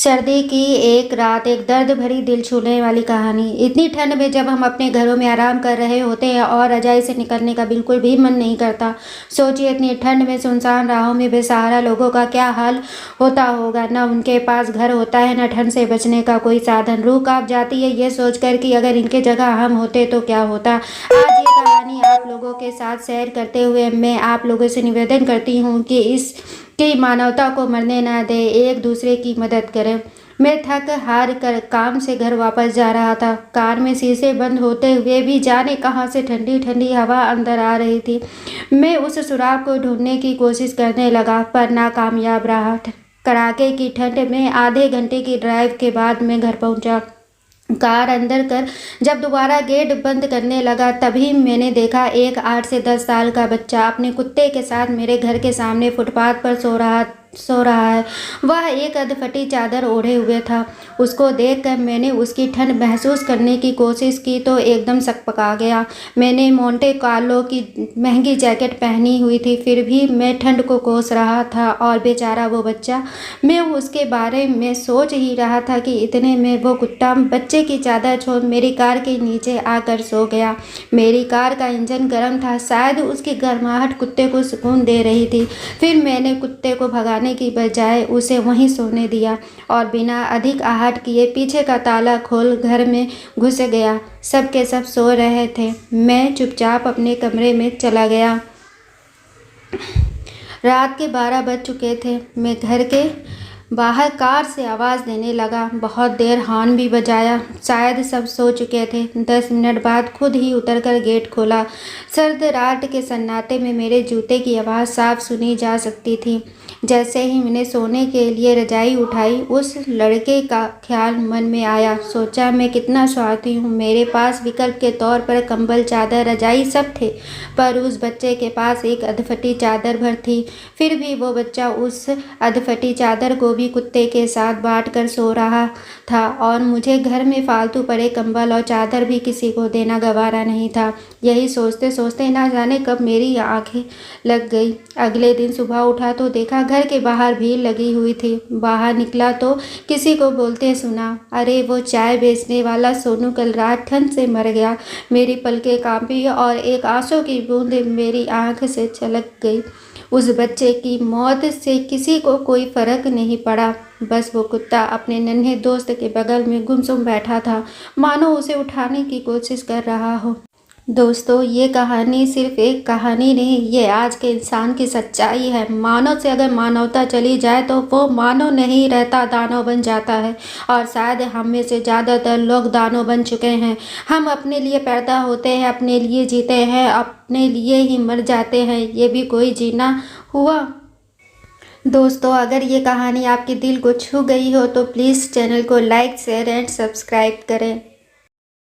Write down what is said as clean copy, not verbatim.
सर्दी की एक रात, एक दर्द भरी दिल छूने वाली कहानी। इतनी ठंड में जब हम अपने घरों में आराम कर रहे होते हैं और रजाई से निकलने का बिल्कुल भी मन नहीं करता। सोचिए, इतनी ठंड में सुनसान राहों में बेसहारा लोगों का क्या हाल होता होगा। न उनके पास घर होता है, न ठंड से बचने का कोई साधन। रूह कांप जाती है ये सोचकर कि अगर इनके जगह हम होते तो क्या होता। आज ये कहानी आप लोगों के साथ शेयर करते हुए मैं आप लोगों से निवेदन करती हूँ कि इस कि मानवता को मरने ना दे, एक दूसरे की मदद करें। मैं थक हार कर काम से घर वापस जा रहा था। कार में शीशे बंद होते हुए भी जाने कहां से ठंडी ठंडी हवा अंदर आ रही थी। मैं उस सुराग को ढूंढने की कोशिश करने लगा, पर नाकामयाब रहा। कड़ाके की ठंड में आधे घंटे की ड्राइव के बाद मैं घर पहुंचा। कार अंदर कर जब दोबारा गेट बंद करने लगा, तभी मैंने देखा एक 8 से 10 साल का बच्चा अपने कुत्ते के साथ मेरे घर के सामने फुटपाथ पर सो रहा है। वह एक अधफटी चादर ओढ़े हुए था। उसको देखकर मैंने उसकी ठंड महसूस करने की कोशिश की तो एकदम सकपका गया। मैंने मोंटे कार्लो की महंगी जैकेट पहनी हुई थी, फिर भी मैं ठंड को कोस रहा था। और बेचारा वो बच्चा, मैं उसके बारे में सोच ही रहा था कि इतने में वो कुत्ता बच्चे की चादर छोड़ मेरी कार के नीचे आकर सो गया। मेरी कार का इंजन गर्म था, शायद उसकी गर्माहट कुत्ते को सुकून दे रही थी। फिर मैंने कुत्ते को भगाने की बजाय उसे वहीं सोने दिया और बिना अधिक आहट किए पीछे का ताला खोल घर में घुस गया। सब के सब सो रहे थे। मैं चुपचाप अपने कमरे में चला गया। रात के 12 बज चुके थे। मैं घर के बाहर कार से आवाज़ देने लगा। बहुत देर हॉर्न भी बजाया। शायद सब सो चुके थे। 10 मिनट बाद खुद ही उतरकर गेट खोला। सर्द रात के सन्नाटे में मेरे जूते की आवाज़ साफ सुनी जा सकती थी। जैसे ही मैंने सोने के लिए रजाई उठाई, उस लड़के का ख्याल मन में आया। सोचा, मैं कितना स्वार्थी हूँ। मेरे पास विकल्प के तौर पर कंबल, चादर, रजाई सब थे, पर उस बच्चे के पास एक अधफटी चादर भर थी। फिर भी वो बच्चा उस अधफटी चादर को भी कुत्ते के साथ बांट कर सो रहा था और मुझे घर में फालतू पड़े कंबल और चादर भी किसी को देना गवारा नहीं था। यही सोचते सोचते ना जाने कब मेरी आंखें लग गई। अगले दिन सुबह उठा तो देखा घर के बाहर भीड़ लगी हुई थी। बाहर निकला तो किसी को बोलते सुना, अरे वो चाय बेचने वाला सोनू कल रात ठंड से मर गया। मेरी पलकें कांपी और एक आंसू की बूंद मेरी आंख से छलक गई। उस बच्चे की मौत से किसी को कोई फर्क नहीं पड़ा। बस वो कुत्ता अपने नन्हे दोस्त के बगल में गुमसुम बैठा था, मानो उसे उठाने की कोशिश कर रहा हो। दोस्तों, ये कहानी सिर्फ एक कहानी नहीं, ये आज के इंसान की सच्चाई है। मानव से अगर मानवता चली जाए तो वो मानव नहीं रहता, दानव बन जाता है। और शायद हम में से ज़्यादातर लोग दानव बन चुके हैं। हम अपने लिए पैदा होते हैं, अपने लिए जीते हैं, अपने लिए ही मर जाते हैं। ये भी कोई जीना हुआ? दोस्तों, अगर ये कहानी आपके दिल को छू गई हो तो प्लीज़ चैनल को लाइक, शेयर एंड सब्सक्राइब करें।